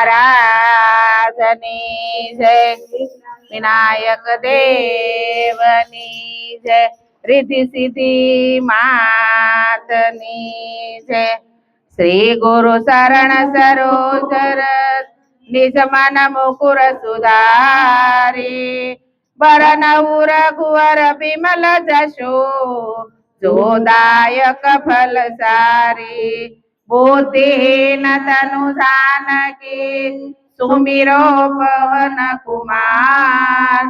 महाराजनी जय। विनायक देवनी जय। रिद्धि सिद्धि मातनी जय। श्री गुरु शरण सरोजर निज मन मुकुर सुधारी। बरनऊ रघुवर विमल जशो जोदायक फल सारी। बुद्धिहीन तनु जानकी सुमिरो पवन कुमार।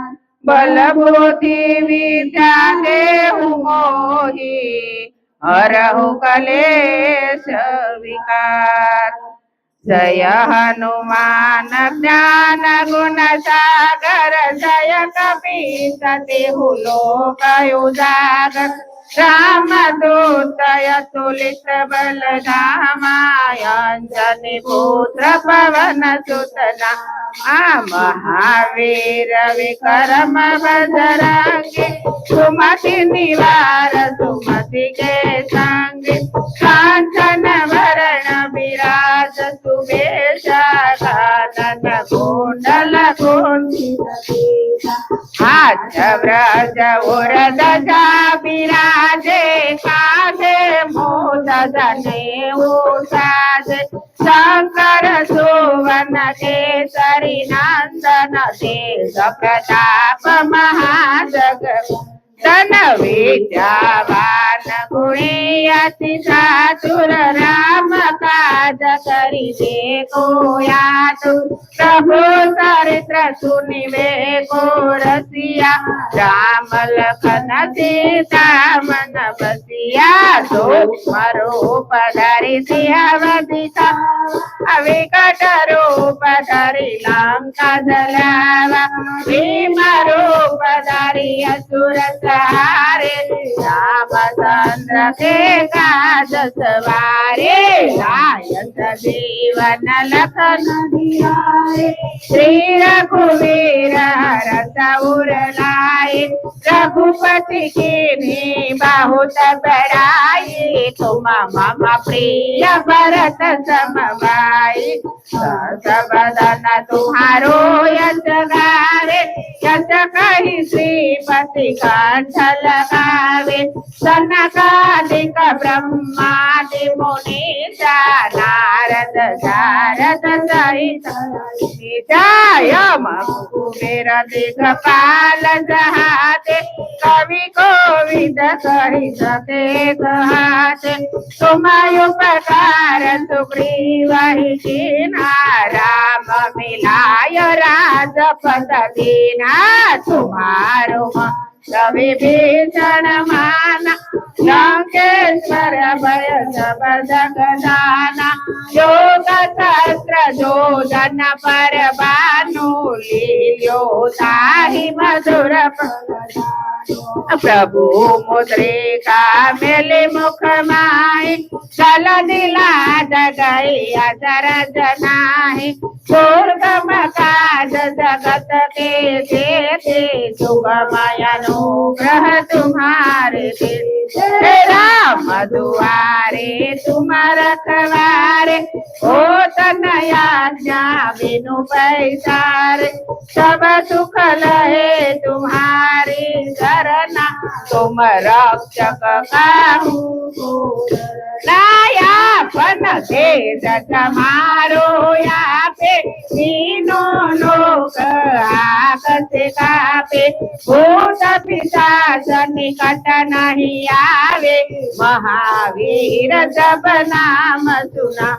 बल बुद्धि विद्या देहु मोहि हरहु कलेश विकार। जय हनुमान ज्ञान गुण सागर जय कपीस तिहु लोक उजागर। रामदूत अतुलित बल धामा अंजनी पुत्र पवन सुत नामा। महावीर विक्रम बजरंगी सुमति निवार सुमति के संगी। कांचन वरण विराज सुबेशा कानन कुंडल कुंचित। हाथ व्रज उरध्वजा विराजे कांधे मोदक जनेऊ साजे। शंकर सुवन केसरी नंदन तेज प्रताप महाजगवंदन। विद्यावान गुणी अति चातुर राम काज करिबे को आतुर। प्रभु चरित्र सुनिबे को रसिया राम लखन सीता मन बसिया। सूक्ष्म रूप धरि सिंहवदिता विकट रूप धरि लंका जलावा। भीम रूप धरि असुर संहारे। रामचंद्र के काज सवारे लायत जीवन लखन जियाए। श्री रघुवीर हरष उर लाए रघुपति कीन्ही बहुत बड़ाई। तुम मम प्रिय भरत सम भाई। बदन तुम्हारो यश गावे यश कहि श्रीपति कंठ लगावे। सनकादिक ब्रह्मादि मुनीसा नारद शारद सहित जय कुबेर दिगपाल जहाते। कवि कोविद कहि सके कहाते। तुम उपकार सुग्रीवहि कीन्हा राम मिलाय राजपद दीन्हा। तुम्हारो विभीषण माना लंकेश्वर भय सब जगदाना। योग सहस्त्र जोधन पर भानु लील्यो ताहि मधुर प्रभु मुद्रिका मेलि मुख माहि। चल दिलाद गई अजर जनाहि। दुर्गम काज जगत के जेते सुगमय अनुग्रह तुम्हारे। राम दुआरे तुम रखवारे हो तनया बिनु पैसारे। सब सुख लहे तुम्हारी शरणा तुम रक्षक काहू लाया। पन भेद समारो यहाँ पे तीनों लोक आकस कापे। भूत पिशाच निकट नहीं आवे महावीर जब नाम सुना।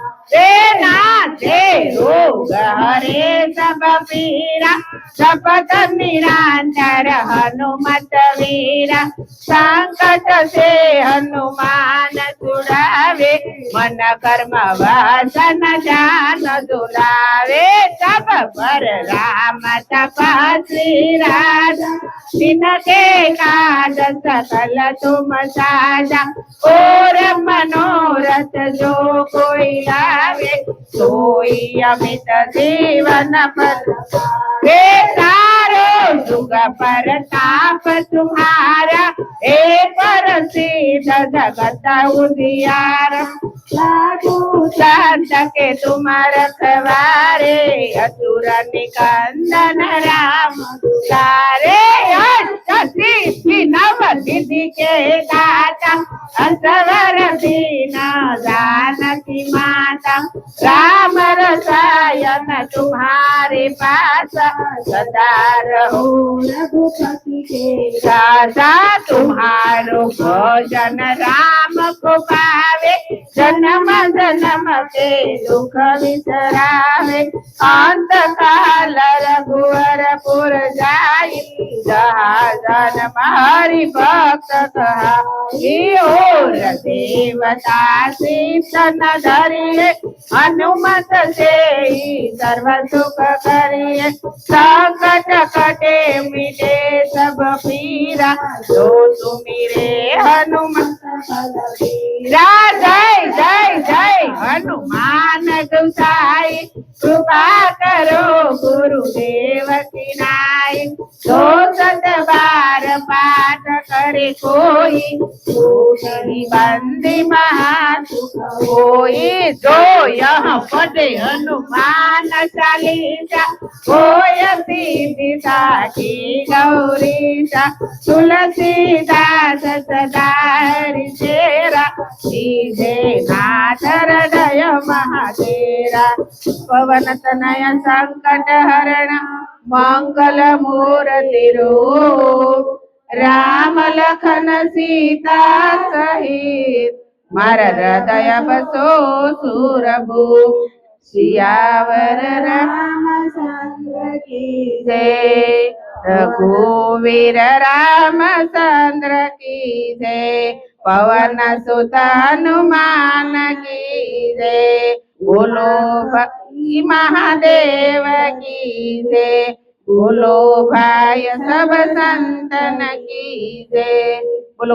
नाथे रोग हरे सब पीरा शपथ निरंतर हनुमत वीरा। संकट से हनुमान छुड़ावे मन कर्म वासन जान दुलावे। सब पर राम तपस्वी राजा तिनके काज सकल तुम साजा। और मनोरथ जो कोई लावे सोई अमित जीवन पर। वे तारो जुग परताप तुम्हारा एक सिद्ध जगत उजियारा। साधु संत के तुम रखवारे असुर निकंदन राम दुलारे अष्टसिद्धि नवनिधि के दाता असवर दीन जानकी माता राम रसायन तुम्हारे पास सदा रहूं रघुपति के दासा तुम्हारो भोजन राम को पावे जन्म जन्म के दुख विसरावे अंत काल रघुवर पुर जाई जहाँ जन्म हरि भक्त कहा और देवता शीतन धरिए हनुमत से सर्व सुख करिए संकट कटे मिटे सब पीरा जो सुमिरे हनुमत बलबीरा जय जय जय हनुमान गोसाई कृपा करो गुरुदेव की नाई दो सत बार पाठ करे कोई कोई बंदी महासुख कोई जो यहाँ पढ़े हनुमान चालीसा होय सिद्धि साखी गौरीसा तुलसीदास सदा हरि तेरा सीधे नाथ हृदय महातेरा पवन तनय संकट हरण मंगल मूर्ति रूप राम लखन सीता सहित मारा हृदय बसो सुरभूप सियावर रामचंद्र की जय रघुवीर रामचंद्र की जय पवन सुत हनुमान की जय बोलो भक्ति महादेव की जय बोलो भाई सब संतन की जय।